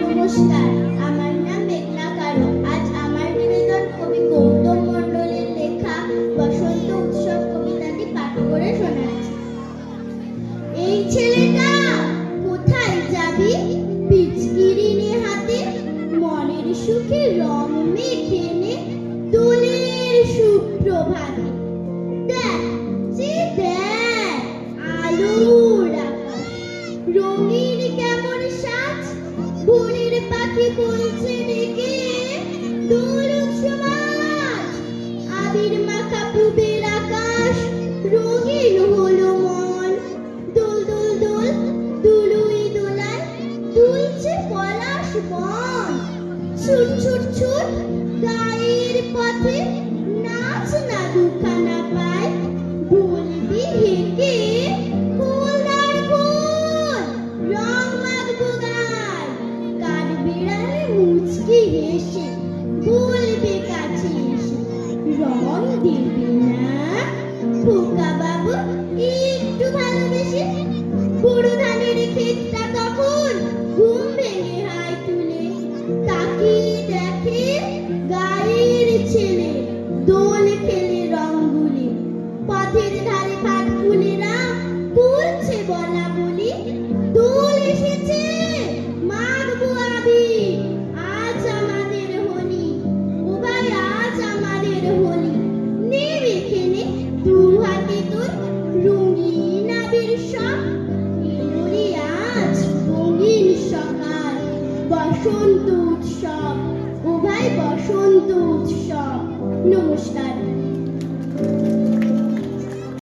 নমস্কার, আমার নাম মেঘনা কারো। আজ আমার নিবেদন কবি গৌতম মণ্ডলের লেখা বসন্ত উৎসব কবিতাটি পাঠ করে শোনাচ্ছি। এই ছেলেটা কোথায় যাবি, পিচকিরি নে হাতে, মনের সুখে রং মেখে নে দোলের সুপ্রভাতে। দেখ যে দেখ আলোর আকাশ, রঙিন কেমন সাজ, ভোরের পাখি বলছে ডেকে দোল উৎসব আজ। আবির মাখা পূবের আকাশ, রঙিন হলো মন, দোল দোল দোল দুলুই দোলায় দুলছে পলাশ বন। ছুট ছুট ছুট গায়ের পথে, নাচ না দুখানা পায়, বলবি হেঁকে ফুলদার ফুল, রং মাখবো গায়। কাঠ বিড়ালে মুচকি হেসে বলবে কাছে এসে, রং দিবি না খোকা বাবু একটু ভালোবেসে। বুড়ো ধানের ক্ষেতটা তখন ঘুম ভেঙে হাই তুলে, তাকিয়ে দেখে গায়ের ছেলে দোল খেলে রং গুলে। পথের ধারে পাট ফুলেরা বলছে বলা বলি, দোল এসেছে মাখবো আবির, আজ আমাদের হোলি। ও ভাই আজ আমাদের হোলি, নে মেখে নে দু হাতে তোর রঙিন আবির সব। এলো রে আজ রঙিন সকাল, বসন্ত উৎসব। ও ভাই বসন্ত উৎসব। নমস্কার।